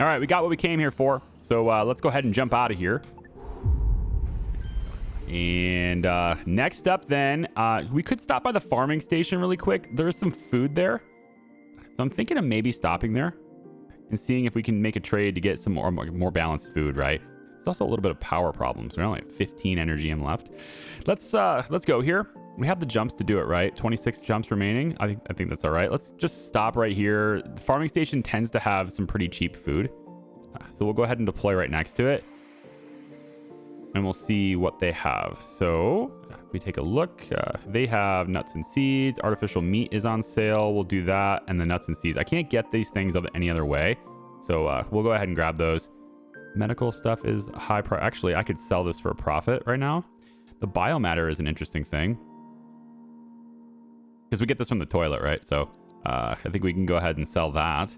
All right, we got what we came here for. So let's go ahead and jump out of here. And next up then, we could stop by the farming station really quick. There's some food there. So I'm thinking of maybe stopping there and seeing if we can make a trade to get some more balanced food, right? There's also a little bit of power problems. We only have 15 energy left. Let's go here. We have the jumps to do it, right? 26 jumps remaining. I think that's all right. Let's just stop right here. The farming station tends to have some pretty cheap food. So we'll go ahead and deploy right next to it. And we'll see what they have. So if we take a look, they have nuts and seeds. Artificial meat is on sale. We'll do that. And the nuts and seeds. I can't get these things any other way. So we'll go ahead and grab those. Medical stuff is high price. Actually, I could sell this for a profit right now. The biomatter is an interesting thing. Because we get this from the toilet, right? So I think we can go ahead and sell that.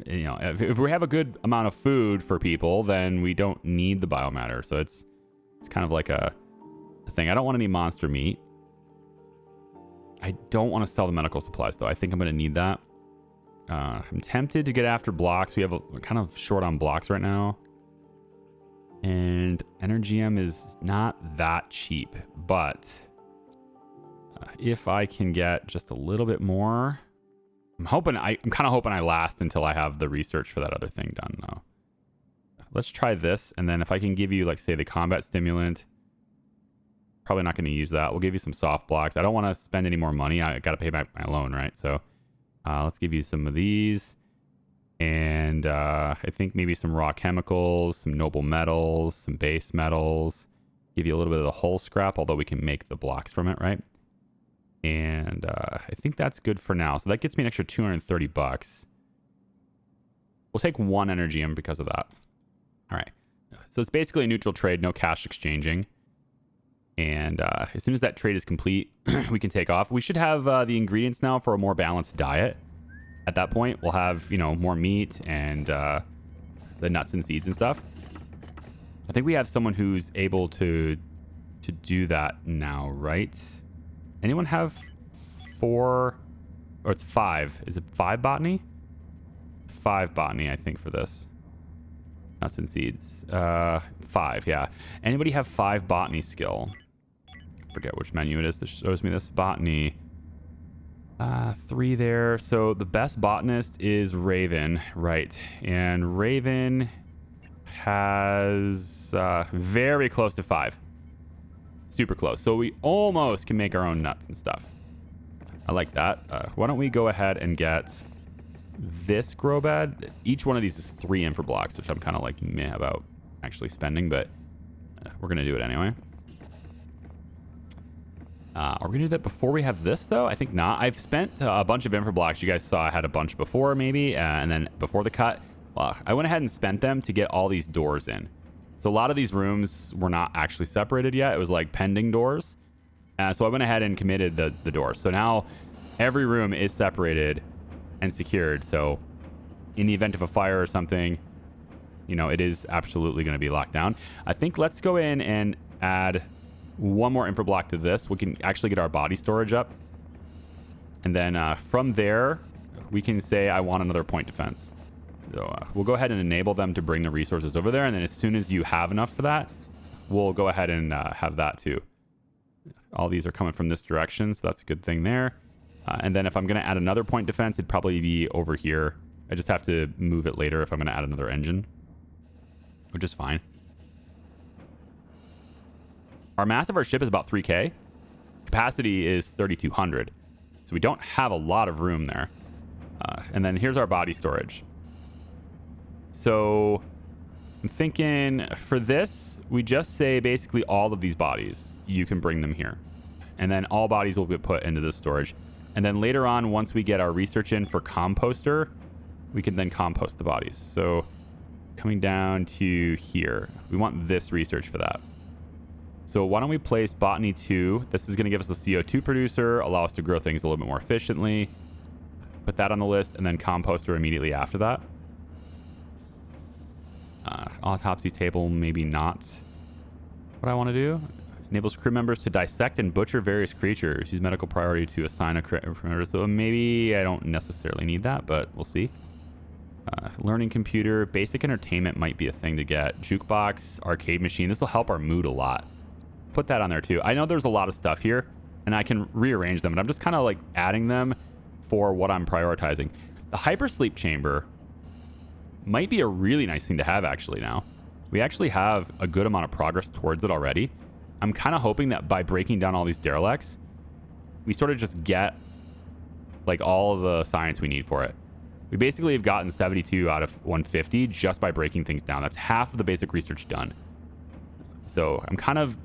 You know, if we have a good amount of food for people, then we don't need the biomatter. So it's kind of like a thing. I don't want any monster meat. I don't want to sell the medical supplies though. I think I'm going to need that. I'm tempted to get after blocks. We're kind of short on blocks right now. And Energium is not that cheap, but if I can get just a little bit more, I'm kind of hoping I last until I have the research for that other thing done though. Let's try this. And then if I can give you, like, say, the combat stimulant, probably not going to use that. We'll give you some soft blocks. I don't want to spend any more money. I got to pay back my loan, right? So let's give you some of these. And I think maybe some raw chemicals, some noble metals, some base metals. Give you a little bit of the hull scrap, although we can make the blocks from it, right? And I think that's good for now. So that gets me an extra 230 bucks. We'll take one Energium because of that. All right. So it's basically a neutral trade, no cash exchanging. And as soon as that trade is complete, we can take off. We should have the ingredients now for a more balanced diet. At that point, we'll have, you know, more meat and the nuts and seeds and stuff. I think we have someone who's able to do that now, right? Anyone have 4, or it's 5? Is it 5 botany? 5 botany, I think, for this. Nuts and seeds. 5, yeah. Anybody have 5 botany skill? Forget which menu it is that shows me this. Botany. 3 there. So the best botanist is Raven, right? And Raven has very close to 5. Super close. So we almost can make our own nuts and stuff. I like that. Why don't we go ahead and get this grow bed? Each one of these is 3 infra blocks, which I'm kind of like meh about actually spending, but we're going to do it anyway. Are we going to do that before we have this, though? I think not. I've spent a bunch of infra blocks. You guys saw I had a bunch before, maybe, and then before the cut. I went ahead and spent them to get all these doors in. So a lot of these rooms were not actually separated yet. It was like pending doors. So I went ahead and committed the doors. So now every room is separated and secured. So in the event of a fire or something, you know, it is absolutely going to be locked down. I think let's go in and add one more infra block to this. We can actually get our body storage up. And then from there, we can say I want another point defense. So we'll go ahead and enable them to bring the resources over there. And then as soon as you have enough for that, we'll go ahead and have that too. All these are coming from this direction, so that's a good thing there. And then if I'm going to add another point defense, it'd probably be over here. I just have to move it later if I'm going to add another engine, which is fine. Our mass of our ship is about 3K. Capacity is 3,200. So we don't have a lot of room there. And then here's our body storage. So I'm thinking for this, we just say basically all of these bodies, you can bring them here. And then all bodies will get put into this storage. And then later on, once we get our research in for composter, we can then compost the bodies. So coming down to here, we want this research for that. So why don't we place Botany 2? This is going to give us the CO2 producer, allow us to grow things a little bit more efficiently. Put that on the list, and then composter immediately after that. Autopsy table, maybe not what I want to do. Enables crew members to dissect and butcher various creatures. Use medical priority to assign a crew member. So maybe I don't necessarily need that, but we'll see. Learning computer, basic entertainment might be a thing to get. Jukebox, arcade machine. This will help our mood a lot. Put that on there too. I know there's a lot of stuff here, and I can rearrange them, but I'm just kind of like adding them for what I'm prioritizing. The hypersleep chamber might be a really nice thing to have actually now. We actually have a good amount of progress towards it already. I'm kind of hoping that by breaking down all these derelicts, we sort of just get like all the science we need for it. We basically have gotten 72 out of 150 just by breaking things down. That's half of the basic research done. So I'm kind of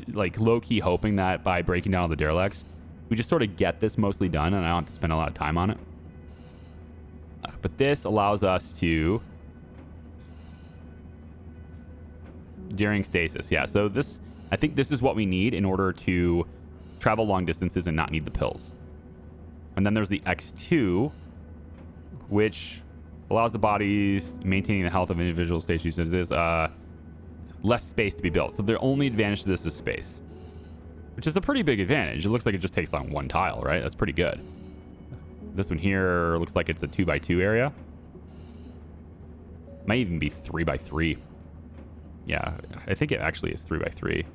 like low-key hoping that by breaking down all the derelicts, we just sort of get this mostly done and I don't have to spend a lot of time on it. But this allows us to... During stasis, yeah. So this, I think this is what we need in order to travel long distances and not need the pills. And then there's the X2, which allows the bodies maintaining the health of individual stations. There's less space to be built. So the only advantage to this is space, which is a pretty big advantage. It looks like it just takes on one tile, right? That's pretty good. This one here looks like it's a 2x2 area. Might even be 3x3. Yeah, I think it actually is 3x3.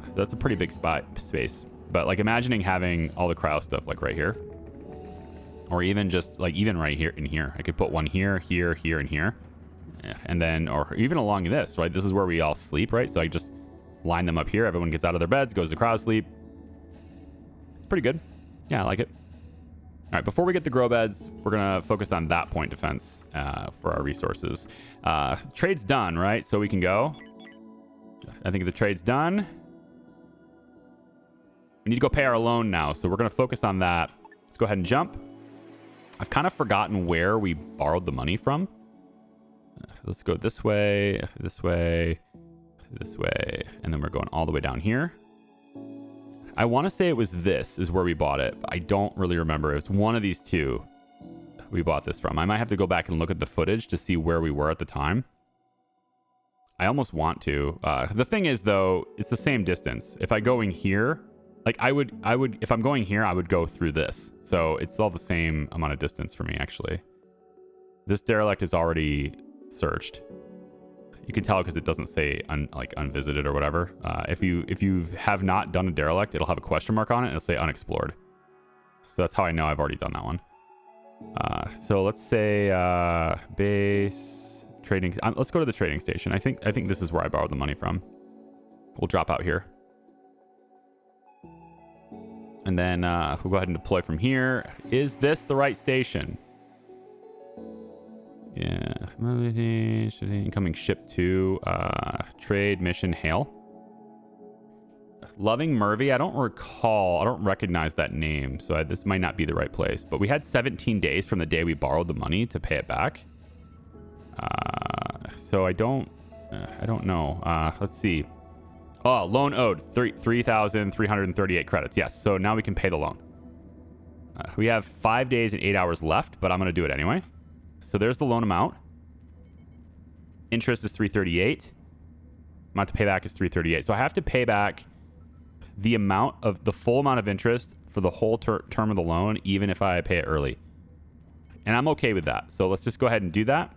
So that's a pretty big space. But like imagining having all the cryo stuff like right here. Or even just like even right here in here. I could put one here, here, here, and here. And then, or even along this, right? This is where we all sleep, right? So I just line them up here. Everyone gets out of their beds, goes to cryo sleep. It's pretty good. Yeah, I like it. All right, before we get to grow beds, we're going to focus on that point defense for our resources. Trade's done, right? So we can go. I think the trade's done. We need to go pay our loan now, so we're going to focus on that. Let's go ahead and jump. I've kind of forgotten where we borrowed the money from. Let's go this way, this way, this way, and then we're going all the way down here. I want to say it was this is where we bought it, but I don't really remember. It was one of these two we bought this from. I might have to go back and look at the footage to see where we were at the time. I almost want to. The thing is, though, it's the same distance. If I go in here, like I would, if I'm going here, I would go through this. So it's all the same amount of distance for me, actually. This derelict is already searched. You can tell because it doesn't say unvisited or whatever. If you have not done a derelict, it'll have a question mark on it and it'll say unexplored. So that's how I know I've already done that one. So let's say base trading. Let's go to the trading station. I think this is where I borrowed the money from. We'll drop out here. And then we'll go ahead and deploy from here. Is this the right station? Yeah. Incoming ship 2. Trade mission hail. Loving Murphy. I don't recognize that name. So this might not be the right place. But we had 17 days from the day we borrowed the money to pay it back. So I don't know. Let's see. Oh, loan owed 3,338 credits. Yes. So now we can pay the loan. We have 5 days and 8 hours left, but I'm going to do it anyway. So there's the loan amount. Interest is 338. Amount to pay back is 338. So I have to pay back the full amount of interest for the whole term of the loan, even if I pay it early. And I'm okay with that. So let's just go ahead and do that.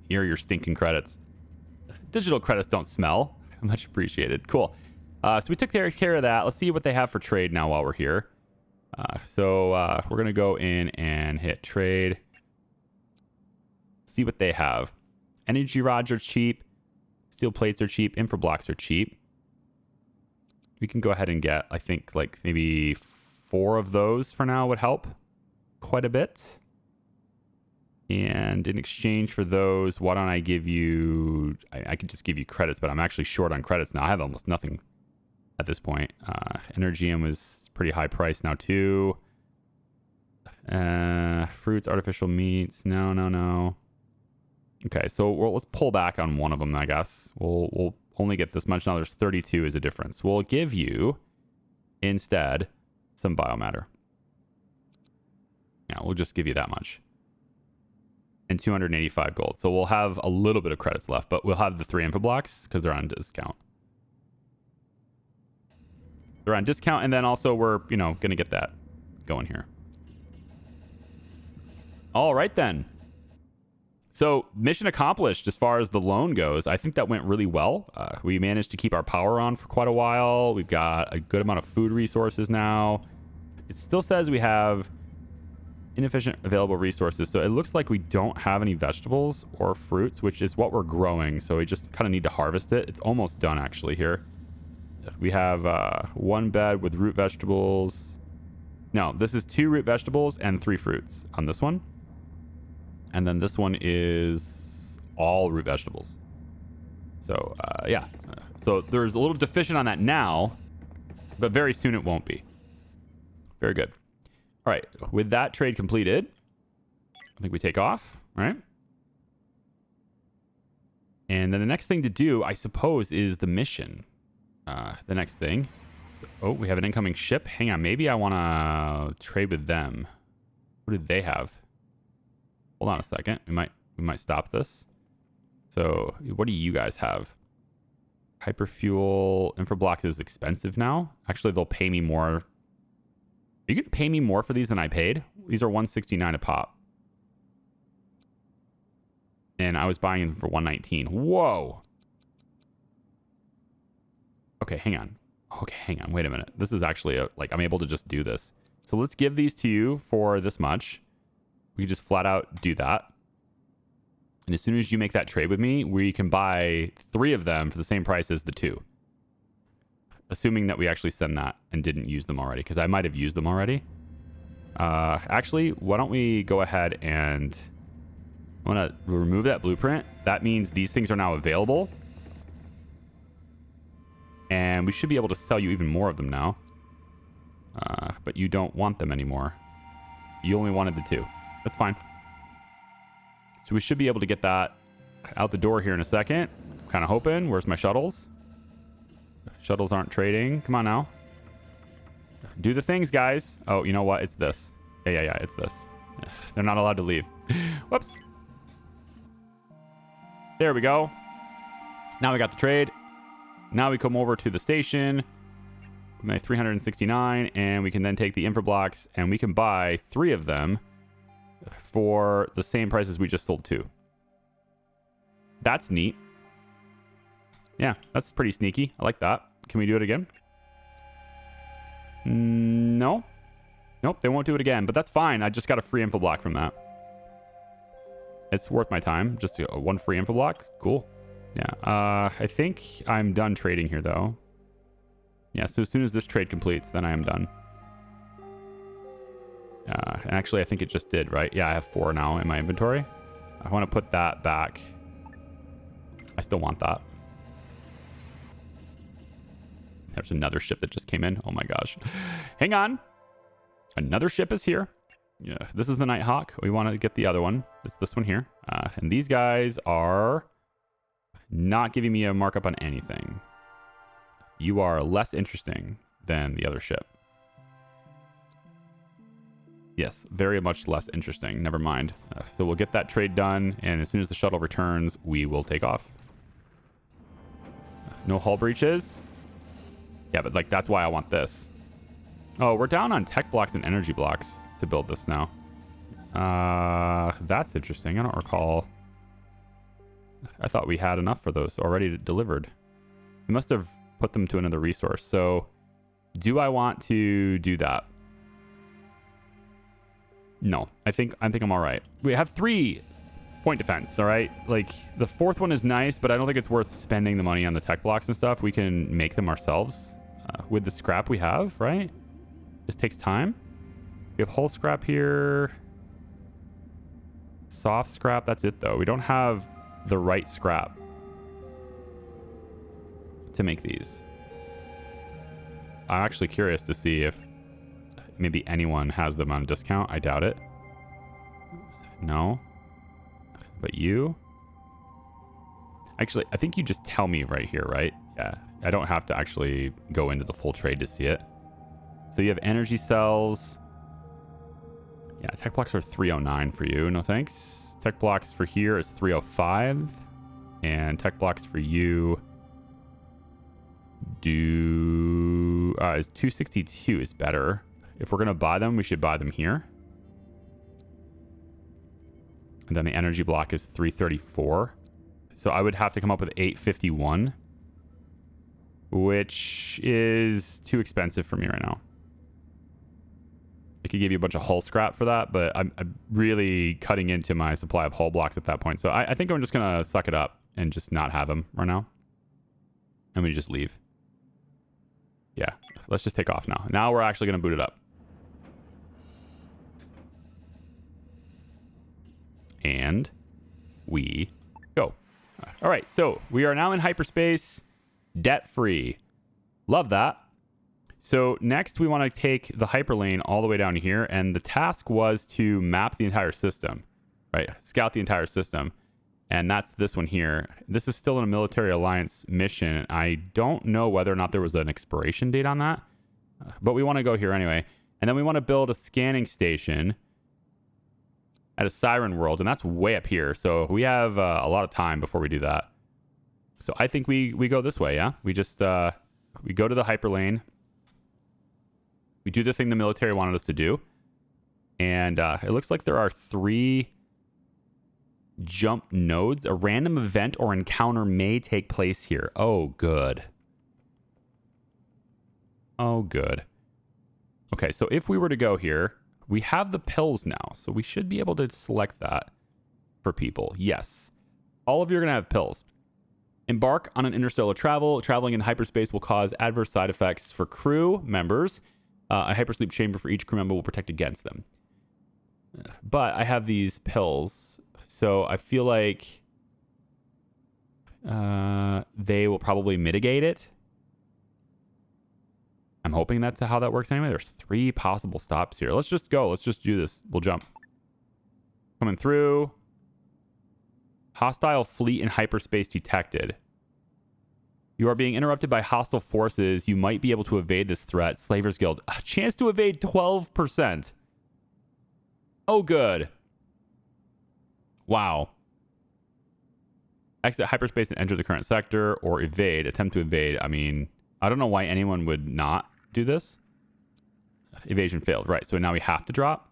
Here are your stinking credits. Digital credits don't smell. Much appreciated. Cool. So we took care of that. Let's see what they have for trade now while we're here. So we're going to go in and hit trade. See what they have. Energy rods are cheap. Steel plates are cheap. Infra blocks are cheap. We can go ahead and get, I think, like maybe 4 of those for now would help quite a bit. And in exchange for those, why don't I give you... I could just give you credits, but I'm actually short on credits now. I have almost nothing at this point. Energium was pretty high price now, too. Fruits, artificial meats. No. Okay, so let's pull back on one of them, I guess. We'll only get this much. Now there's 32 is a difference. We'll give you, instead, some biomatter. Yeah, we'll just give you that much. And 285 gold. So we'll have a little bit of credits left, but we'll have the 3 info blocks because they're on discount. They're on discount, and then also we're, going to get that going here. All right, then. So mission accomplished as far as the loan goes. I think that went really well. We managed to keep our power on for quite a while. We've got a good amount of food resources now. It still says we have inefficient available resources. So it looks like we don't have any vegetables or fruits, which is what we're growing. So we just kind of need to harvest it. It's almost done actually here. We have one bed with root vegetables. No, this is 2 root vegetables and 3 fruits on this one. And then this one is all root vegetables. So, yeah. So there's a little deficient on that now, but very soon it won't be. Very good. All right. With that trade completed, I think we take off, right? And then the next thing to do, I suppose, is the mission. The next thing. So, oh, we have an incoming ship. Hang on. Maybe I want to trade with them. What do they have? Hold on a second. We might stop this. So what do you guys have? Hyperfuel infrablocks is expensive now. Actually, they'll pay me more. Are you going to pay me more for these than I paid? These are $169 a pop. And I was buying them for $119. Whoa. Okay, hang on. Okay, hang on. Wait a minute. This is actually I'm able to just do this. So let's give these to you for this much. We can just flat out do that. And as soon as you make that trade with me, we can buy 3 of them for the same price as the 2. Assuming that we actually send that and didn't use them already, because I might have used them already. Actually, why don't we go ahead and I want to remove that blueprint. That means these things are now available. And we should be able to sell you even more of them now. But you don't want them anymore. You only wanted the 2. That's fine. So we should be able to get that out the door here in a second. Kind of hoping. Where's my shuttles? Shuttles aren't trading. Come on now. Do the things, guys. Oh, you know what? It's this. Yeah. It's this. They're not allowed to leave. Whoops. There we go. Now we got the trade. Now we come over to the station. My 369, and we can then take the infrablocks and we can buy 3 of them for the same price as we just sold 2. That's neat. Yeah, that's pretty sneaky. I like that. Can we do it again? No. Nope, they won't do it again, but that's fine. I just got a free infoblock from that. It's worth my time. Just a 1 free infoblock. Cool. Yeah, I think I'm done trading here, though. Yeah, so as soon as this trade completes, then I am done. And actually, I think it just did, right? Yeah, I have 4 now in my inventory. I want to put that back. I still want that. There's another ship that just came in. Oh my gosh. Hang on. Another ship is here. Yeah, this is the Nighthawk. We want to get the other one. It's this one here. And these guys are not giving me a markup on anything. You are less interesting than the other ship. Yes, very much less interesting. Never mind. So we'll get that trade done, and as soon as the shuttle returns, we will take off. No hull breaches. Yeah, but that's why I want this. Oh, we're down on tech blocks and energy blocks to build this now. That's interesting. I don't recall. I thought we had enough for those already delivered. We must have put them to another resource. So do I want to do that? No, I think I'm all right. We have 3 point defense, all right? The 4th one is nice, but I don't think it's worth spending the money on the tech blocks and stuff. We can make them ourselves with the scrap we have, right? Just takes time. We have hull scrap here. Soft scrap, that's it though. We don't have the right scrap to make these. I'm actually curious to see if maybe anyone has them on a discount. I doubt it. No. But you? Actually, I think you just tell me right here, right? Yeah. I don't have to actually go into the full trade to see it. So you have energy cells. Yeah, tech blocks are 309 for you. No thanks. Tech blocks for here is 305. And tech blocks for you is 262 is better. If we're going to buy them, we should buy them here. And then the energy block is 334. So I would have to come up with 851, which is too expensive for me right now. I could give you a bunch of hull scrap for that, but I'm really cutting into my supply of hull blocks at that point. So I think I'm just going to suck it up and just not have them right now. And we just leave. Yeah, let's just take off now. Now we're actually going to boot it up. And we go. All right, so we are now in hyperspace, debt-free. Love that. So next we want to take the hyperlane all the way down here, and the task was to map the entire system, right? Scout the entire system, and that's this one here. This is still in a military alliance mission. I don't know whether or not there was an expiration date on that, but we want to go here anyway. And then we want to build a scanning station at a siren world, and that's way up here. So we have a lot of time before we do that. So I think we go this way, yeah? We just we go to the hyperlane. We do the thing the military wanted us to do. And it looks like there are 3 jump nodes. A random event or encounter may take place here. Oh, good. Oh, good. Okay, so if we were to go here, we have the pills now. So we should be able to select that for people. Yes. All of you are going to have pills. Embark on an interstellar travel. Traveling in hyperspace will cause adverse side effects for crew members. A hypersleep chamber for each crew member will protect against them. But I have these pills, so I feel like they will probably mitigate it. I'm hoping that's how that works anyway. There's 3 possible stops here. Let's just go. Let's just do this. We'll jump. Coming through. Hostile fleet in hyperspace detected. You are being interrupted by hostile forces. You might be able to evade this threat. Slavers Guild. A chance to evade 12%. Oh, good. Wow. Exit hyperspace and enter the current sector or evade. Attempt to evade. I mean, I don't know why anyone would not do this. Evasion failed. Right. So now we have to drop.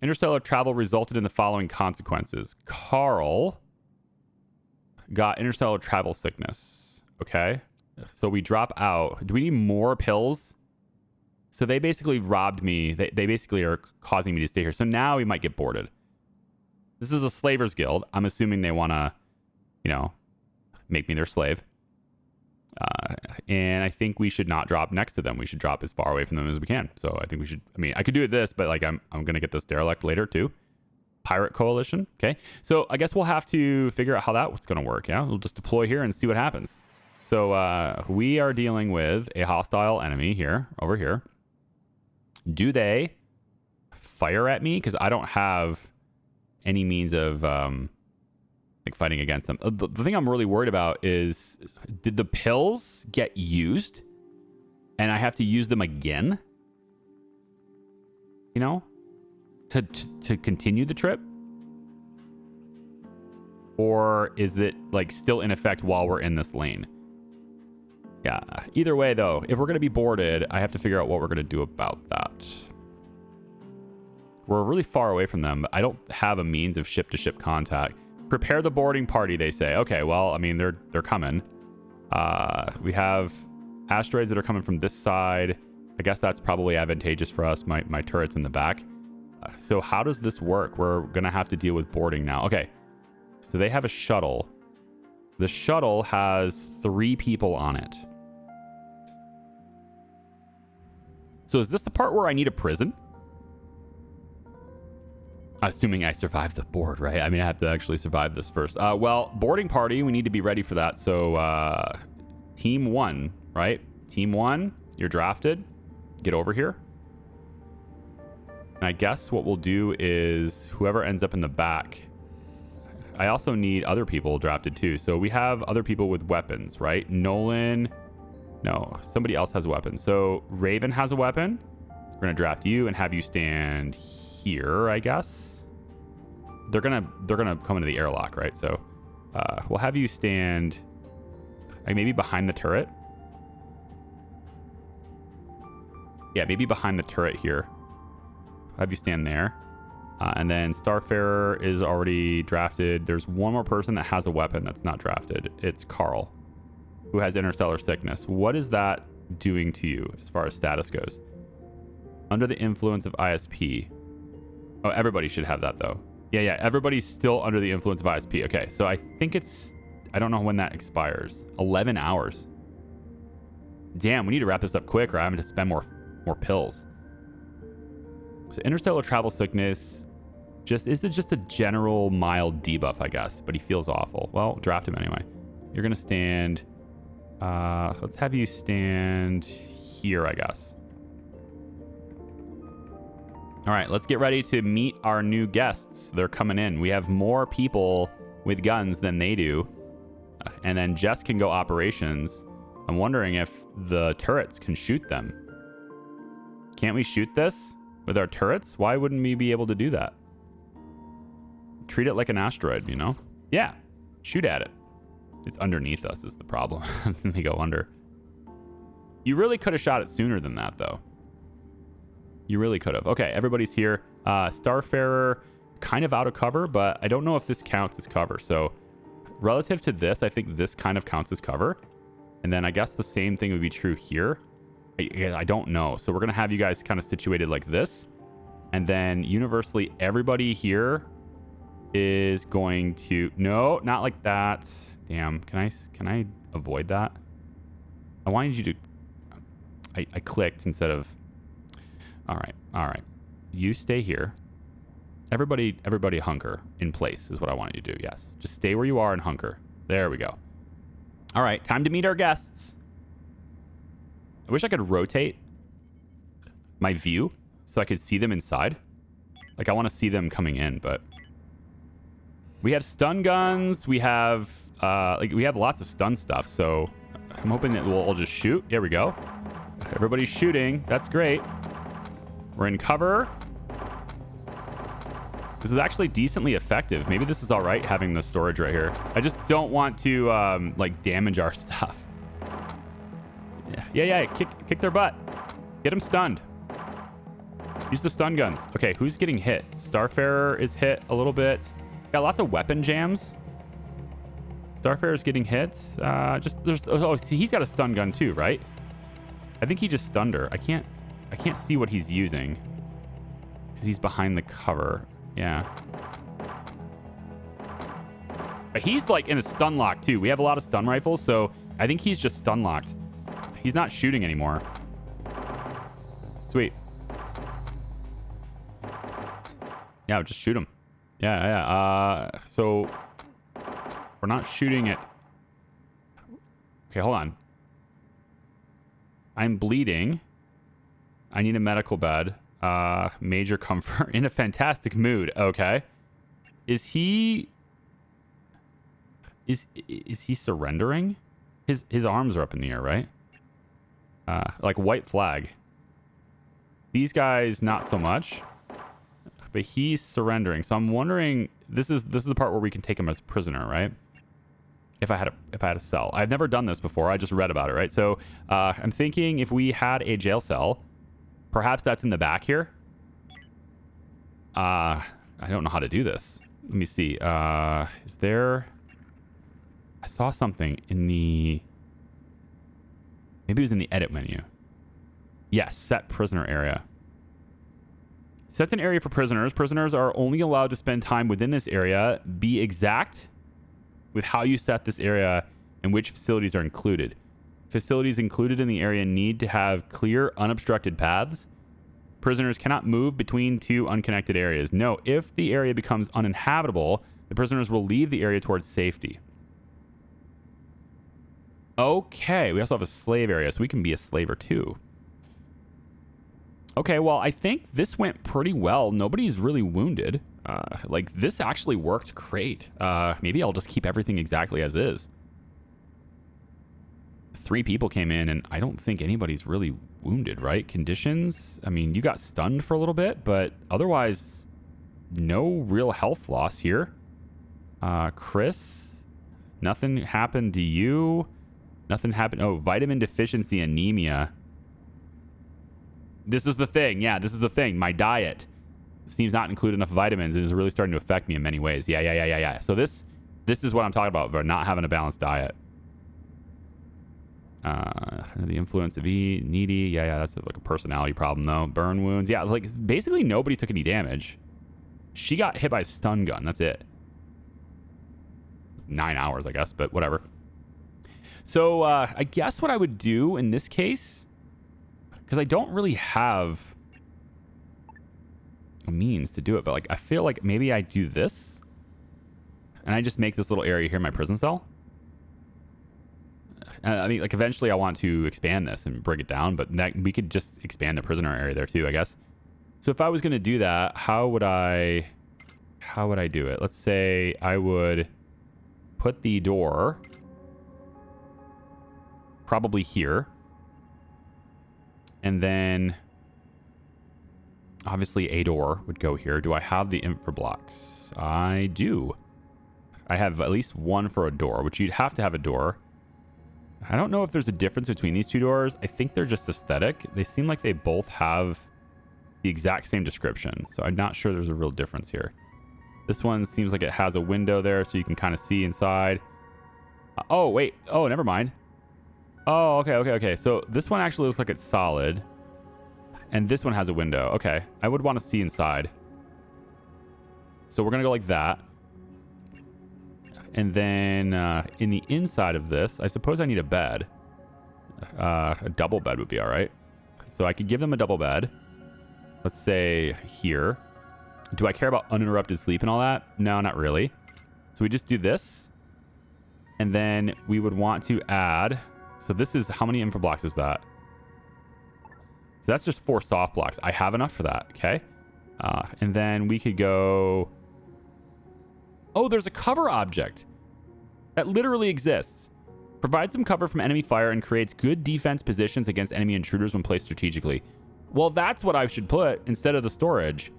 Interstellar travel resulted in the following consequences. Carl got interstellar travel sickness. Okay. So we drop out. Do we need more pills? So they basically robbed me. They basically are causing me to stay here. So now we might get boarded. This is a slavers guild. I'm assuming they want to, make me their slave. And I think we should not drop next to them. We should drop as far away from them as we can. So I think we should, I could do this, but I'm going to get this derelict later too. Pirate coalition. Okay. So I guess we'll have to figure out how that's going to work. Yeah. We'll just deploy here and see what happens. So we are dealing with a hostile enemy here, over here. Do they fire at me? Because I don't have any means of fighting against them. The thing I'm really worried about is, did the pills get used and I have to use them again? To continue the trip? Or is it still in effect while we're in this lane? Yeah. Either way, though, if we're going to be boarded, I have to figure out what we're going to do about that. We're really far away from them, but I don't have a means of ship-to-ship contact. Prepare the boarding party, they say. Okay, well, they're coming. We have asteroids that are coming from this side. I guess that's probably advantageous for us. My turret's in the back. So how does this work? We're going to have to deal with boarding now. Okay, so they have a shuttle. The shuttle has 3 people on it. So is this the part where I need a prison? Assuming I survive the board, right? I have to actually survive this first. Well, boarding party, we need to be ready for that. So team 1, right? Team 1, you're drafted. Get over here. And I guess what we'll do is whoever ends up in the back. I also need other people drafted too. So we have other people with weapons, right? Nolan. No, somebody else has a weapon. So Raven has a weapon. We're going to draft you and have you stand here, I guess. They're gonna come into the airlock, right? So we'll have you stand maybe behind the turret. Yeah, maybe behind the turret here. I'll have you stand there. And then Starfarer is already drafted. There's one more person that has a weapon that's not drafted. It's Carl, who has interstellar sickness. What is that doing to you as far as status goes? Under the influence of ISP. Oh, everybody should have that though. Yeah, everybody's still under the influence of ISP. Okay, so I think it's, I don't know when that expires. 11 hours. Damn, we need to wrap this up quick or I'm going to spend more pills. So interstellar travel sickness, is it just a general mild debuff, I guess, but he feels awful. Well, draft him anyway. You're going to stand, let's have you stand here, I guess. All right, let's get ready to meet our new guests. They're coming in. We have more people with guns than they do. And then Jess can go operations. I'm wondering if the turrets can shoot them. Can't we shoot this with our turrets? Why wouldn't we be able to do that? Treat it like an asteroid, you know? Yeah, shoot at it. It's underneath us is the problem. They go under. You really could have shot it sooner than that, though. You really could have. Okay, everybody's here. Starfarer, kind of out of cover, but I don't know if this counts as cover. So relative to this, I think this kind of counts as cover. And then I guess the same thing would be true here. I don't know. So we're going to have you guys kind of situated like this. And then universally, everybody here is going to... No, not like that. Damn. Can I avoid that? I wanted you to... I clicked instead of... All right. You stay here. Everybody hunker in place is what I wanted you to do. Yes. Just stay where you are and hunker. There we go. All right. Time to meet our guests. I wish I could rotate my view so I could see them inside. Like, I want to see them coming in, but... We have stun guns. We have, we have lots of stun stuff, so I'm hoping that we'll all just shoot. Here we go. Everybody's shooting. That's great. We're in cover. This is actually decently effective. Maybe this is all right having the storage right here. I just don't want to, damage our stuff. Yeah. Kick their butt. Get them stunned. Use the stun guns. Okay, who's getting hit? Starfarer is hit a little bit. Got lots of weapon jams. Starfarer's getting hit. See, he's got a stun gun too, right? I think he just stunned her. I can't see what he's using because he's behind the cover. Yeah. But he's like in a stun lock too. We have a lot of stun rifles, so I think he's just stun locked. He's not shooting anymore. Sweet. Yeah, just shoot him. Yeah. So we're not shooting it. Okay, hold on. I'm bleeding. I need a medical bed. Major comfort. In a fantastic mood. Okay. Is he surrendering? His arms are up in the air, right? Like white flag. These guys, not so much. But he's surrendering. So I'm wondering, this is the part where we can take him as a prisoner, right? If I had a cell. I've never done this before. I just read about it, right? So I'm thinking if we had a jail cell, perhaps that's in the back here. I don't know how to do this. Let me see. Is there... I saw something in the... Maybe it was in the edit menu. Yes, set prisoner area. Sets an area for prisoners. Prisoners are only allowed to spend time within this area. Be exact with how you set this area and which facilities are included. Facilities included in the area need to have clear, unobstructed paths. Prisoners cannot move between two unconnected areas. No, if the area becomes uninhabitable, the prisoners will leave the area towards safety. Okay, we also have a slave area, so we can be a slaver too. Okay, well, I think this went pretty well. Nobody's really wounded. This actually worked great. Maybe I'll just keep everything exactly as is. 3 people came in, and I don't think anybody's really wounded, right? Conditions, I mean, you got stunned for a little bit, but otherwise, no real health loss here. Chris, nothing happened to you. Nothing happened. Oh, vitamin deficiency anemia. This is the thing. Yeah, this is the thing. My diet. seems not include enough vitamins and is really starting to affect me in many ways. Yeah. So this is what I'm talking about not having a balanced diet. The influence of needy. Yeah, that's like a personality problem though. Burn wounds. Yeah, like basically nobody took any damage. She got hit by a stun gun. That's it. It's 9 hours, I guess, but whatever. So I guess what I would do in this case, because I don't really have a means to do it, but like I feel like maybe I do this and I just make this little area here my prison cell. I mean, like eventually I want to expand this and break it down, but that we could just expand the prisoner area there too, I guess. So if I was going to do that, how would I do it? Let's say I would put the door probably here. And then obviously a door would go here. Do I have the infra blocks? I do. I have at least one for a door, which you'd have to have a door. I don't know if there's a difference between these two doors. I think they're just aesthetic. They seem like they both have the exact same description. So I'm not sure there's a real difference here. This one seems like it has a window there so you can kind of see inside. Oh, wait. Oh, never mind. Oh, okay. So this one actually looks like it's solid. And this one has a window. Okay. I would want to see inside. So we're going to go like that. And then in the inside of this, I suppose I need a bed. A double bed would be all right. So I could give them a double bed. Let's say here. Do I care about uninterrupted sleep and all that? No, not really. So we just do this. And then we would want to add... So this is... How many infra blocks is that? So that's just 4 soft blocks. I have enough for that, okay? And then we could go... Oh, there's a cover object that literally exists. Provides some cover from enemy fire and creates good defense positions against enemy intruders when placed strategically. Well, that's what I should put instead of the storage.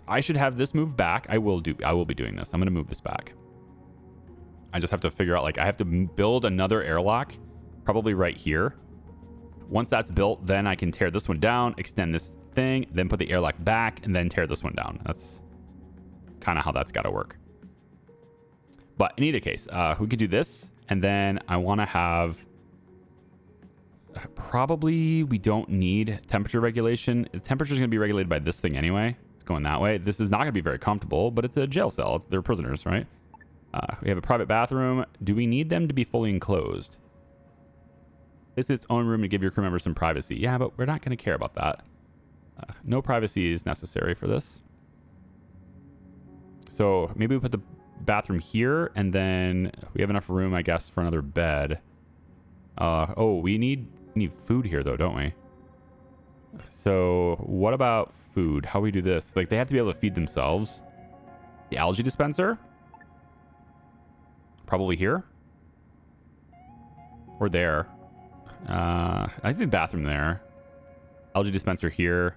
I should have this moved back. I will be doing this. I'm going to move this back. I just have to figure out, like, I have to build another airlock, probably right here. Once that's built, then I can tear this one down, extend this thing, then put the airlock back, and then tear this one down. That's kind of how that's got to work. But in either case, we could do this, and then I want to have... Probably we don't need temperature regulation. The temperature is going to be regulated by this thing anyway. It's going that way. This is not going to be very comfortable, but it's a jail cell. They're prisoners, right? We have a private bathroom. Do we need them to be fully enclosed? It's its own room to give your crew members some privacy. Yeah, but we're not going to care about that. No privacy is necessary for this. So maybe we put the bathroom here, and then we have enough room, I guess, for another bed. Oh, we need food here, though, don't we? So what about food? How do we do this? Like, they have to be able to feed themselves. The algae dispenser? Probably here. Or there. I think the bathroom there. Algae dispenser here.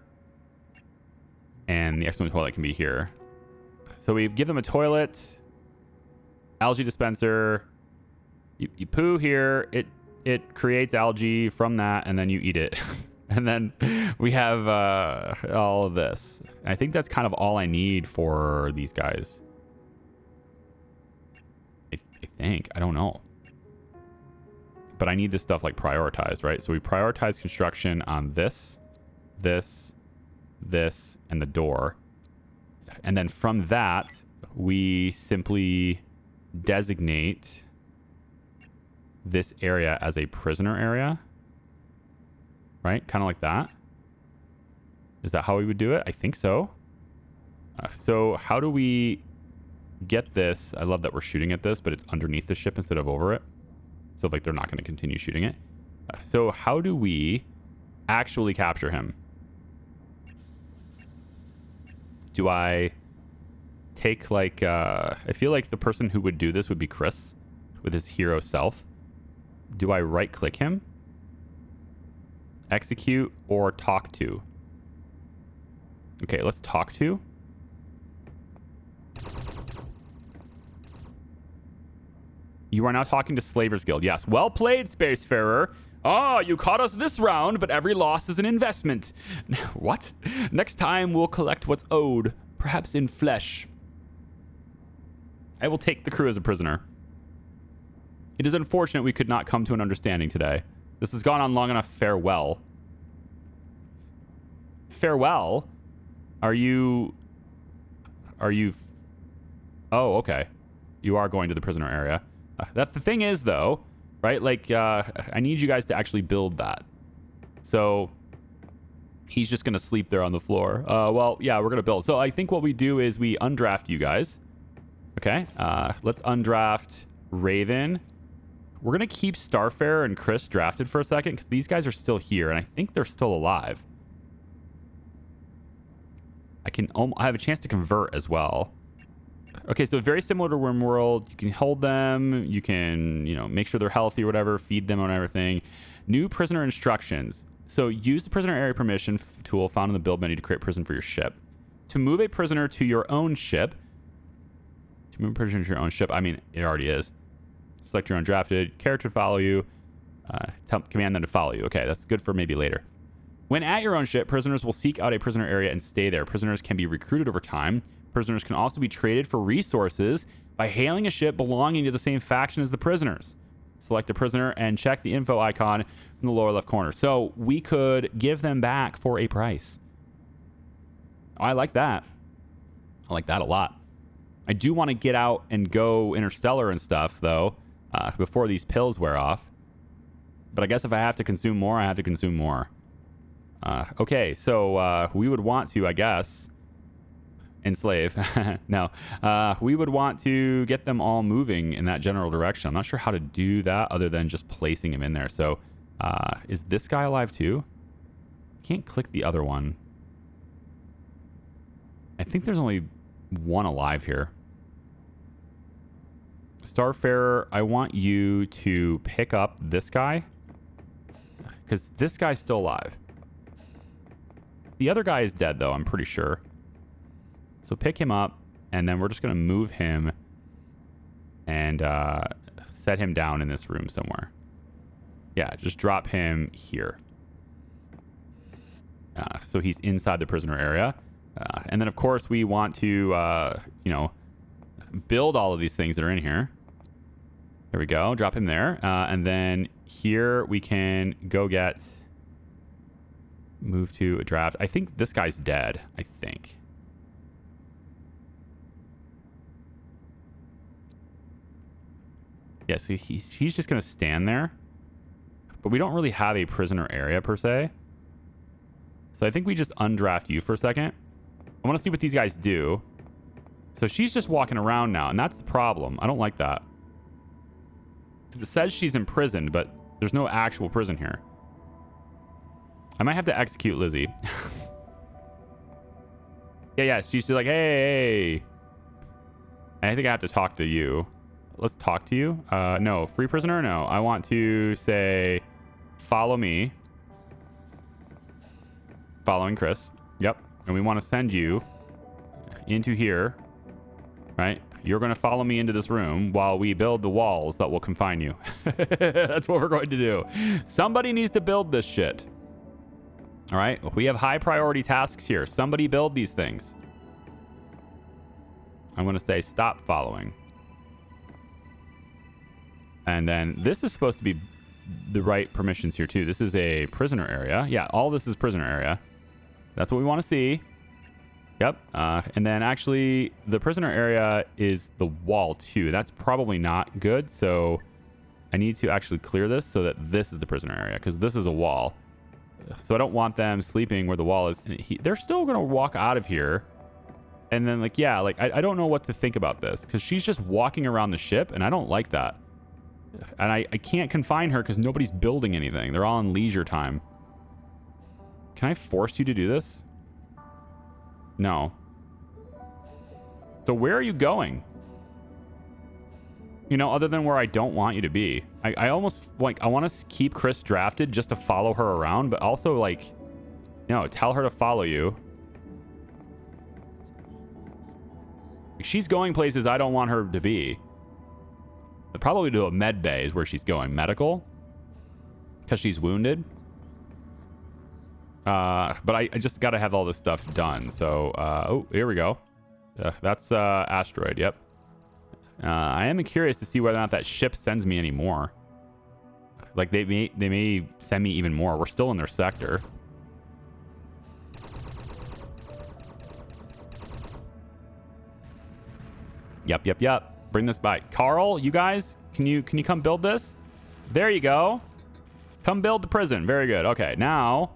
And the excellent toilet can be here. So we give them a toilet. Algae dispenser. You poo here. It creates algae from that, and then you eat it. And then we have all of this. I think that's kind of all I need for these guys. I think. I don't know. But I need this stuff like prioritized, right? So we prioritize construction on this, and the door. And then from that, we simply designate this area as a prisoner area. Right? Kind of like that. Is that how we would do it? I think so. So how do we get this? I love that we're shooting at this, but it's underneath the ship instead of over it. So like they're not going to continue shooting it. So how do we actually capture him? Do I take like... I feel like the person who would do this would be Chris with his hero self. Do I right click him? Execute or talk to? Okay, let's talk to. You are now talking to Slavers Guild. Yes. Well played, Spacefarer. Oh, you caught us this round, but every loss is an investment. What? Next time we'll collect what's owed, perhaps in flesh. I will take the crew as a prisoner. It is unfortunate we could not come to an understanding today. This has gone on long enough. Farewell. Farewell? Are you... Oh, okay. You are going to the prisoner area. That's the thing is, though, right? Like, I need you guys to actually build that. So he's just going to sleep there on the floor. Well, yeah, we're going to build. So I think what we do is we undraft you guys. Okay. Let's undraft Raven. We're going to keep Starfarer and Chris drafted for a second because these guys are still here, and I think they're still alive. I have a chance to convert as well. Okay, so very similar to RimWorld. You can hold them. You can, make sure they're healthy or whatever, feed them and everything. New prisoner instructions. So use the prisoner area permission tool found in the build menu to create prison for your ship. To move a prisoner to your own ship. To move a prisoner to your own ship. I mean, it already is. Select your undrafted. Character to follow you. Command them to follow you. Okay, that's good for maybe later. When at your own ship, prisoners will seek out a prisoner area and stay there. Prisoners can be recruited over time. Prisoners can also be traded for resources by hailing a ship belonging to the same faction as the prisoners. Select a prisoner and check the info icon in the lower left corner. So we could give them back for a price. Oh, I like that. I like that a lot. I do want to get out and go interstellar and stuff, though, before these pills wear off. But I guess if I have to consume more, I have to consume more. Okay, so we would want to, I guess, enslave. No, we would want to get them all moving in that general direction. I'm not sure how to do that other than just placing him in there. So is this guy alive too? Can't click the other one. I think there's only one alive here. Starfarer, I want you to pick up this guy because this guy's still alive. The other guy is dead, though, I'm pretty sure. So pick him up, and then we're just going to move him and set him down in this room somewhere. Yeah, just drop him here. So he's inside the prisoner area. And then, of course, we want to, build all of these things that are in here. There we go. Drop him there. And then here we can go get... Move to a draft. I think this guy's dead. I think. Yeah, so he's just going to stand there. But we don't really have a prisoner area per se. So I think we just undraft you for a second. I want to see what these guys do. So she's just walking around now, and that's the problem. I don't like that. Because it says she's imprisoned, but there's no actual prison here. I might have to execute Lizzie. yeah, she's like, hey. I think I have to talk to you. Let's talk to you. No, free prisoner? No, I want to say, follow me. Following Chris. Yep. And we want to send you into here, right? You're going to follow me into this room while we build the walls that will confine you. That's what we're going to do. Somebody needs to build this shit. All right, we have high priority tasks here. Somebody build these things. I'm going to say stop following. And then this is supposed to be the right permissions here too. This is a prisoner area. Yeah, all this is prisoner area. That's what we want to see. Yep. And then actually the prisoner area is the wall too. That's probably not good. So I need to actually clear this so that this is the prisoner area because this is a wall. So I don't want them sleeping where the wall is. They're still going to walk out of here. And then, I don't know what to think about this. Because she's just walking around the ship, and I don't like that. And I can't confine her because nobody's building anything. They're all in leisure time. Can I force you to do this? No. So where are you going? Other than where I don't want you to be. I almost, I want to keep Chris drafted just to follow her around, but also, tell her to follow you. She's going places I don't want her to be. Probably to a med bay is where she's going. Medical? because she's wounded. But I just got to have all this stuff done. So, oh, here we go. That's asteroid. Yep. I am curious to see whether or not that ship sends me any more. Like they may send me even more. We're still in their sector. Yep. Bring this by. Carl, you guys, can you come build this? There you go. Come build the prison. Very good. Okay, now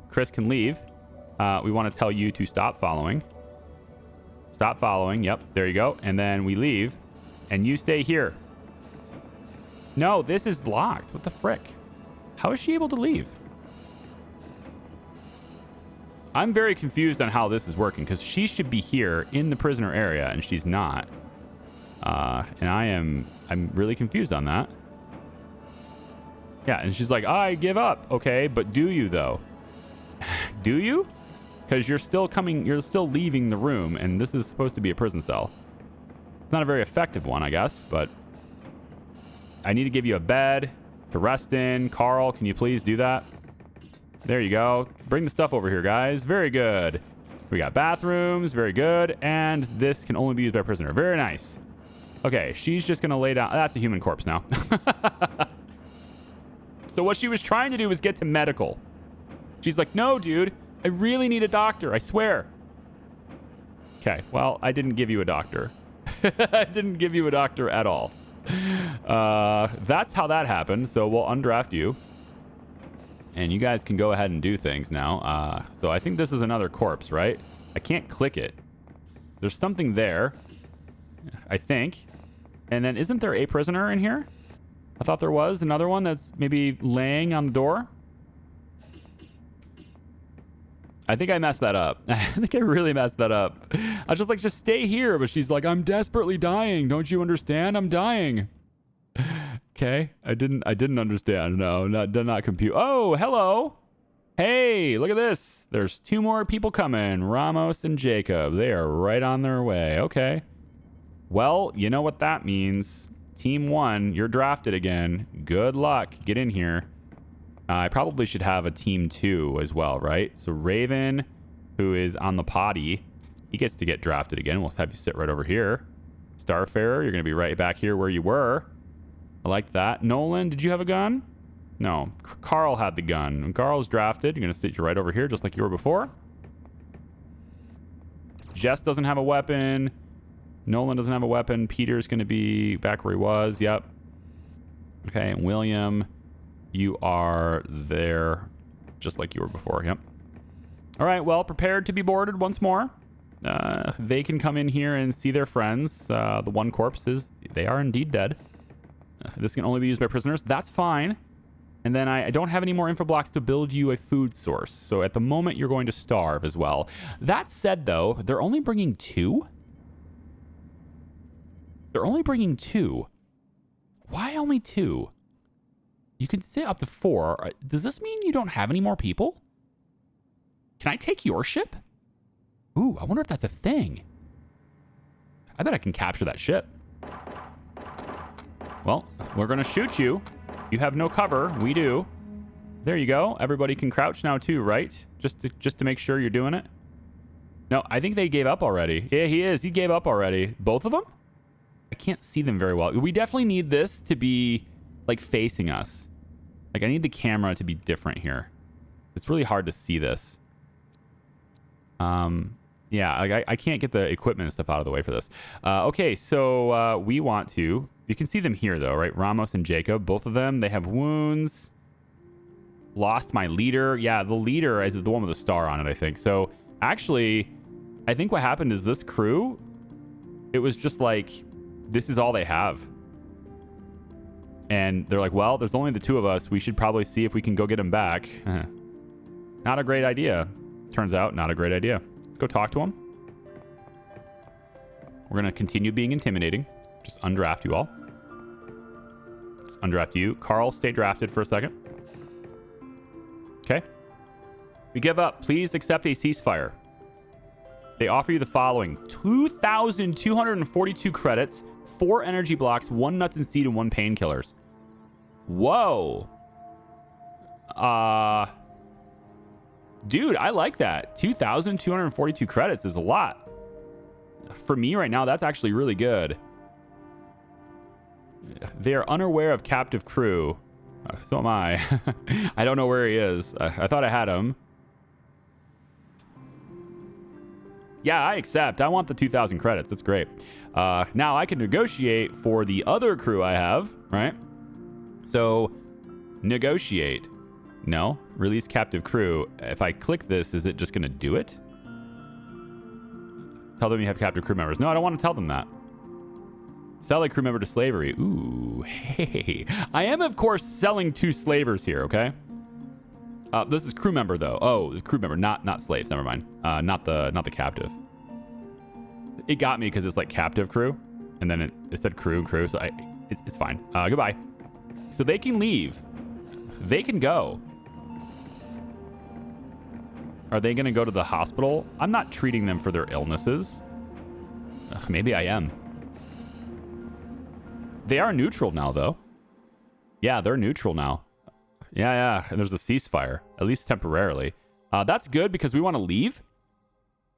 Chris can leave. We want to tell you to stop following. Stop following. Yep, there you go. And then we leave, and you stay here. No, this is locked. What the frick? How is she able to leave? I'm very confused on how this is working, because she should be here in the prisoner area, and she's not. And I'm really confused on that. Yeah, and she's like, I give up. Okay, but do you though? Do you? Because you're still leaving the room, and this is supposed to be a prison cell. It's not a very effective one, I guess, but I need to give you a bed to rest in. Carl, can you please do that? There you go. Bring the stuff over here, guys. Very good. We got bathrooms. Very good. And this can only be used by a prisoner. Very nice. Okay, she's just going to lay down. That's a human corpse now. So what she was trying to do was get to medical. She's like, no, dude, I really need a doctor. I swear. Okay, well, I didn't give you a doctor. I didn't give you a doctor at all. That's how that happened. So we'll undraft you. And you guys can go ahead and do things now. So I think this is another corpse, right? I can't click it. There's something there, I think. And then isn't there a prisoner in here? I thought there was another one that's maybe laying on the door. I think I messed that up. I think I really messed that up. I was just like, just stay here. But she's like, I'm desperately dying. Don't you understand? I'm dying. Okay. I didn't understand. No, did not compute. Oh, hello. Hey, look at this. There's 2 more people coming. Ramos and Jacob. They are right on their way. Okay. Well, you know what that means. Team 1, you're drafted again. Good luck. Get in here. I probably should have a team 2 as well, right? So Raven, who is on the potty, he gets to get drafted again. We'll have you sit right over here. Starfarer, you're going to be right back here where you were. I like that. Nolan, did you have a gun? No. Carl had the gun. When Carl's drafted, you're going to sit right over here just like you were before. Jess doesn't have a weapon. Nolan doesn't have a weapon. Peter's going to be back where he was. Yep. Okay, and William, you are there just like you were before. Yep. All right, well, prepared to be boarded once more. They can come in here and see their friends. The one corpse they are indeed dead. This can only be used by prisoners. That's fine. And then I don't have any more info blocks to build you a food source. So at the moment, you're going to starve as well. That said, though, they're only bringing 2? They're only bringing 2. Why only 2? You can sit up to 4. Does this mean you don't have any more people? Can I take your ship? Ooh, I wonder if that's a thing. I bet I can capture that ship. Well, we're going to shoot you. You have no cover. We do. There you go. Everybody can crouch now too, right? Just to make sure you're doing it. No, I think they gave up already. Yeah, he is. He gave up already. Both of them? I can't see them very well. We definitely need this to be like facing us. Like I need the camera to be different here. It's really hard to see this. Yeah, like I can't get the equipment and stuff out of the way for this. Okay, so we want to... You can see them here, though, right? Ramos and Jacob, both of them, they have wounds. Lost my leader. Yeah, the leader is the one with a star on it, I think. So, actually, I think what happened is this crew, it was just like, this is all they have. And they're like, well, there's only the 2 of us. We should probably see if we can go get them back. Not a great idea. Turns out, not a great idea. Let's go talk to them. We're going to continue being intimidating. Just undraft you all. Just undraft you. Carl, stay drafted for a second. Okay. We give up. Please accept a ceasefire. They offer you the following. 2,242 credits, 4 energy blocks, 1 nuts and seed, and 1 painkillers. Whoa. Dude, I like that. 2,242 credits is a lot. For me right now, that's actually really good. They are unaware of captive crew. So am I. I don't know where he is. I thought I had him. Yeah, I accept. I want the 2,000 credits. That's great. Now I can negotiate for the other crew I have, right? So, negotiate. No. Release captive crew. If I click this, is it just going to do it? Tell them you have captive crew members. No, I don't want to tell them that. Sell a crew member to slavery. Ooh, hey. I am, of course, selling 2 slavers here, okay? This is crew member, though. Oh, crew member, not slaves. Never mind. Not the captive. It got me because it's like captive crew. And then it said crew, so it's fine. Goodbye. So they can leave. They can go. Are they going to go to the hospital? I'm not treating them for their illnesses. Maybe I am. They are neutral now, though. Yeah, they're neutral now. Yeah. And there's a ceasefire, at least temporarily. That's good because we want to leave.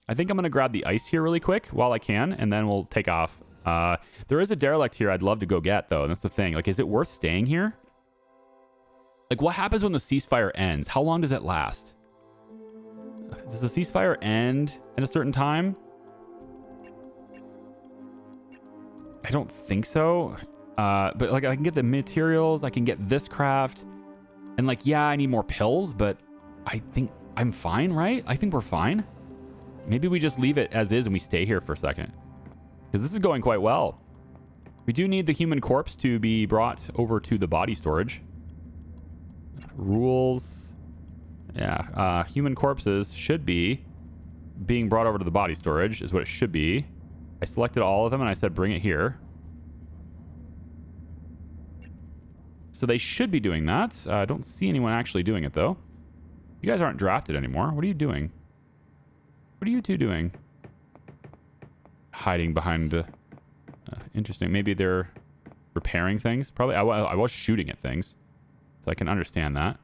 I think I'm going to grab the ice here really quick while I can, and then we'll take off. There is a derelict here I'd love to go get, though, and that's the thing. Like, is it worth staying here? Like, what happens when the ceasefire ends? How long does it last? Does the ceasefire end at a certain time? I don't think so. But like I can get the materials, I can get this craft, and like, yeah, I need more pills, but I think I'm fine, right? I think we're fine. Maybe we just leave it as is and we stay here for a second, because this is going quite well. We do need the human corpse to be brought over to the body storage. Rules. Yeah, human corpses should be being brought over to the body storage is what it should be. I selected all of them and I said bring it here. So they should be doing that. I don't see anyone actually doing it, though. You guys aren't drafted anymore. What are you doing? What are you two doing? Hiding behind... interesting. Maybe they're repairing things. Probably. I was shooting at things, so I can understand that.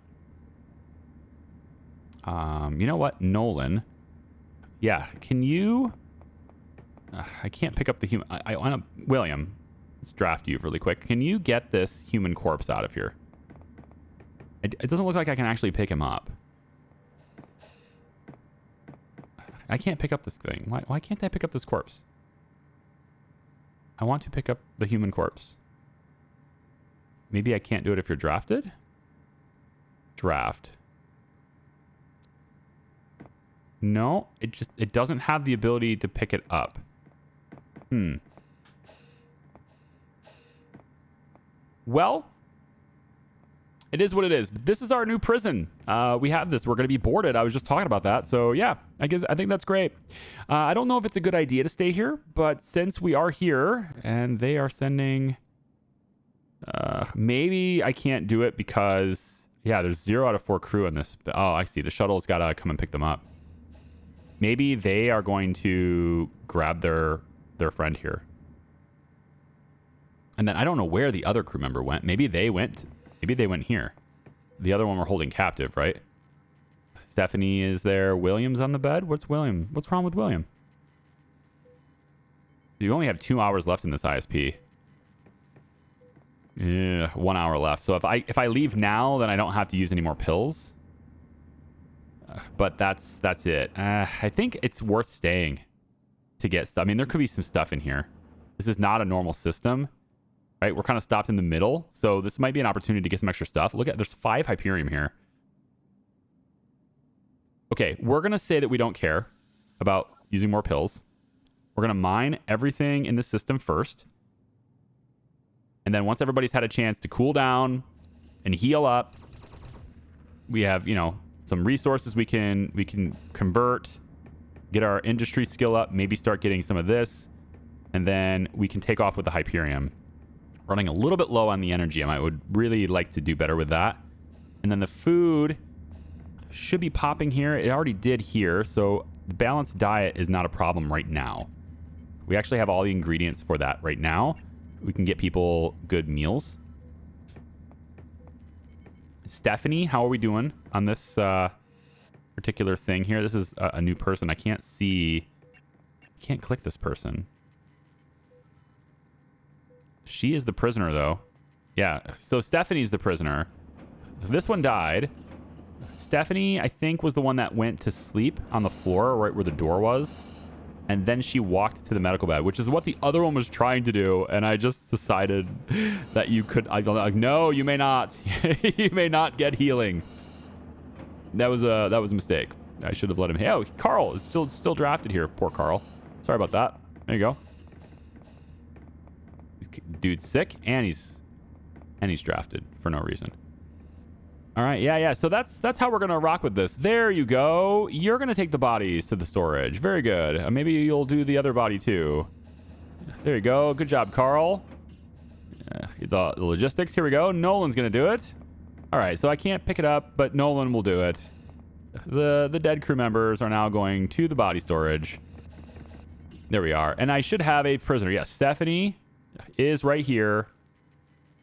You know what? Nolan. Yeah, can you... I can't pick up the human... I want to... William, let's draft you really quick. Can you get this human corpse out of here? It doesn't look like I can actually pick him up. I can't pick up this thing. Why can't I pick up this corpse? I want to pick up the human corpse. Maybe I can't do it if you're drafted? Draft. No, it doesn't have the ability to pick it up. Well, it is what it is. This is our new prison. We have this. We're going to be boarded. I was just talking about that. So yeah, I think that's great. I don't know if it's a good idea to stay here, but since we are here and they are sending, maybe I can't do it because yeah, there's 0 out of 4 crew in this. Oh, I see. The shuttle's got to come and pick them up. Maybe they are going to grab their friend here. And then I don't know where the other crew member went. Maybe they went here. The other one we're holding captive, right? Stephanie is there. William's on the bed. What's William? What's wrong with William? You only have 2 hours left in this ISP. Yeah, 1 hour left. So if I leave now, then I don't have to use any more pills. But that's it. I think it's worth staying to get stuff. I mean, there could be some stuff in here. This is not a normal system, right? We're kind of stopped in the middle. So this might be an opportunity to get some extra stuff. Look at, there's 5 Hyperium here. Okay, we're going to say that we don't care about using more pills. We're going to mine everything in the system first. And then once everybody's had a chance to cool down and heal up, we have, some resources we can convert, get our industry skill up, maybe start getting some of this, and then we can take off with the Hyperium. Running a little bit low on the energy. I would really like to do better with that. And then the food should be popping here. It already did here, so the balanced diet is not a problem right now. We actually have all the ingredients for that right now. We can get people good meals. Stephanie, how are we doing on this particular thing here? This is a new person. I can't see. I can't click this person. She is the prisoner, though. Yeah, so Stephanie's the prisoner. This one died. Stephanie, I think, was the one that went to sleep on the floor right where the door was. And then she walked to the medical bed, which is what the other one was trying to do. And I just decided that you could... I'm like, no, you may not. You may not get healing. That was a mistake. I should have let him... Hey, oh, Carl is still drafted here. Poor Carl. Sorry about that. There you go. Dude's sick, and he's drafted for no reason. All right, yeah. So that's how we're gonna rock with this. There you go. You're gonna take the bodies to the storage. Very good. Maybe you'll do the other body too. There you go. Good job, Carl. The logistics. Here we go. Nolan's gonna do it. All right. So I can't pick it up, but Nolan will do it. The dead crew members are now going to the body storage. There we are. And I should have a prisoner. Yes, Stephanie is right here.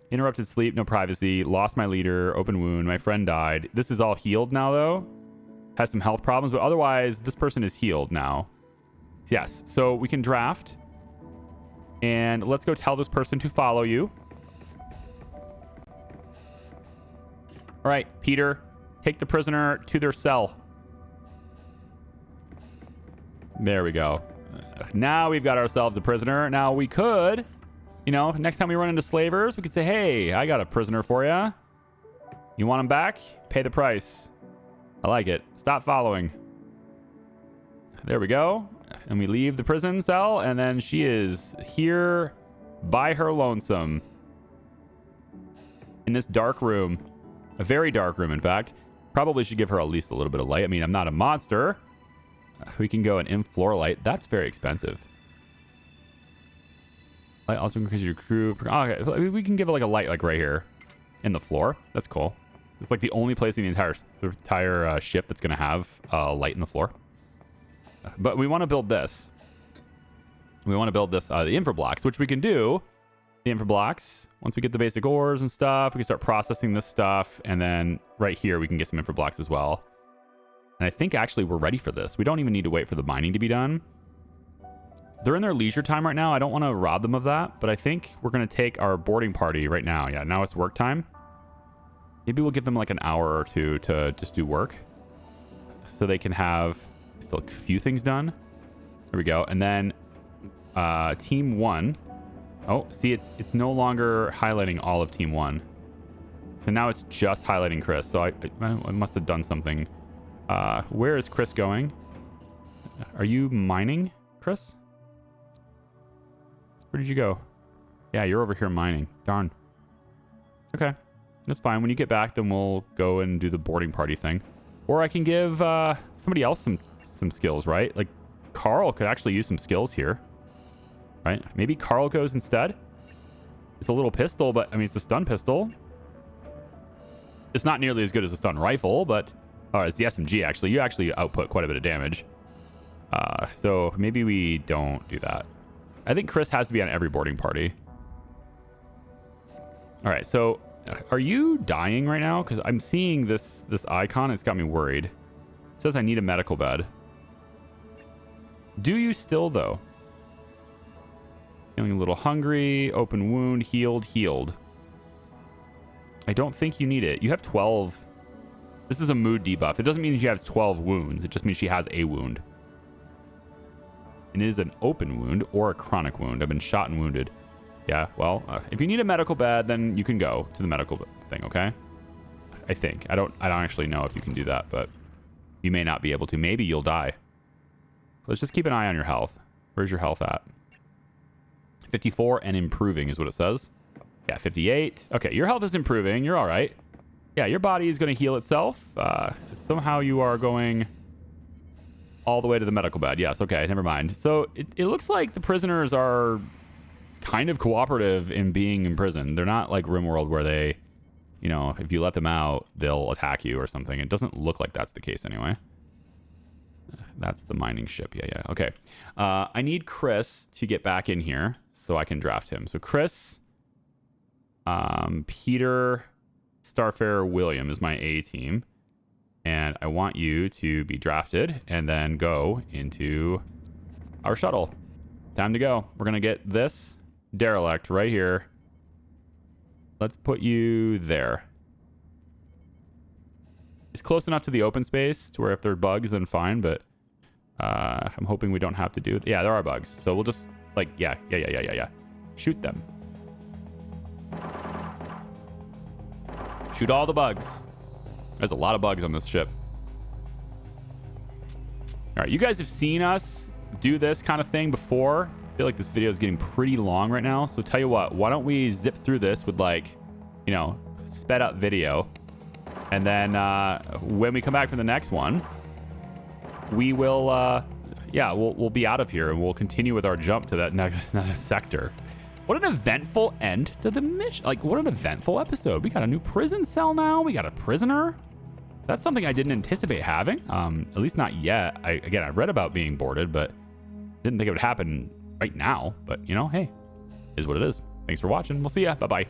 Interrupted sleep, no privacy, lost my leader, open wound, my friend died. This is all healed now, though. Has some health problems, but otherwise, this person is healed now. Yes, so we can draft. And let's go tell this person to follow you. All right, Peter, take the prisoner to their cell. There we go. Now we've got ourselves a prisoner. Now we could... You know, next time we run into slavers, we could say, hey, I got a prisoner for you. You want him back? Pay the price. I like it. Stop following. There we go. And we leave the prison cell, and then she is here by her lonesome. In this dark room. A very dark room, in fact. Probably should give her at least a little bit of light. I mean, I'm not a monster. We can go an in-floor light. That's very expensive. Light also increases your crew. Okay, we can give it like a light like right here in the floor. That's cool. It's like the only place in the entire ship that's going to have light in the floor. But we want to build this. We want to build this, the infra blocks, which we can do. The infra blocks, once we get the basic ores and stuff, we can start processing this stuff. And then right here, we can get some infra blocks as well. And I think actually we're ready for this. We don't even need to wait for the mining to be done. They're in their leisure time right now. I don't want to rob them of that, but I think we're going to take our boarding party right now. Yeah, now it's work time. Maybe we'll give them like an hour or two to just do work so they can have still a few things done. There we go. And then team 1. Oh, see, it's no longer highlighting all of team 1. So now it's just highlighting Chris. So I must have done something. Where is Chris going? Are you mining, Chris? Where did you go? Yeah, you're over here mining. Darn. Okay. That's fine. When you get back, then we'll go and do the boarding party thing. Or I can give somebody else some skills, right? Like, Carl could actually use some skills here. Right? Maybe Carl goes instead. It's a little pistol, but, I mean, it's a stun pistol. It's not nearly as good as a stun rifle, but... Oh, it's the SMG, actually. You actually output quite a bit of damage. So maybe we don't do that. I think Chris has to be on every boarding party. All right, so are you dying right now? Because I'm seeing this icon. It's got me worried. It says I need a medical bed. Do you still, though? Feeling a little hungry. Open wound. Healed. I don't think you need it. You have 12. This is a mood debuff. It doesn't mean she has 12 wounds. It just means she has a wound. And it is an open wound or a chronic wound. I've been shot and wounded. Yeah, well, if you need a medical bed, then you can go to the medical thing, okay? I think. I don't actually know if you can do that, but you may not be able to. Maybe you'll die. Let's just keep an eye on your health. Where's your health at? 54 and improving is what it says. Yeah, 58. Okay, your health is improving. You're all right. Yeah, your body is going to heal itself. Somehow you are going all the way to the medical bed. Yes, okay, never mind. So it looks like the prisoners are kind of cooperative in being in prison. They're not like RimWorld where they, you know, if you let them out, they'll attack you or something. It doesn't look like that's the case anyway. That's the mining ship. Yeah. Okay. I need Chris to get back in here so I can draft him. So Chris, Peter, Starfarer William is my A team. And I want you to be drafted and then go into our shuttle. Time to go. We're going to get this derelict right here. Let's put you there. It's close enough to the open space to where if there are bugs, then fine. But I'm hoping we don't have to do it. Yeah, there are bugs. So we'll just like, yeah. Shoot them. Shoot all the bugs. There's a lot of bugs on this ship. All right, you guys have seen us do this kind of thing before. I feel like this video is getting pretty long right now. So tell you what, why don't we zip through this with like, you know, sped up video. And then when we come back from the next one, we will, we'll be out of here and we'll continue with our jump to that next sector. What an eventful end to the mission. Like, what an eventful episode. We got a new prison cell now. We got a prisoner. That's something I didn't anticipate having. At least not yet. I read about being boarded, but didn't think it would happen right now. But, you know, hey, is what it is. Thanks for watching. We'll see ya. Bye-bye.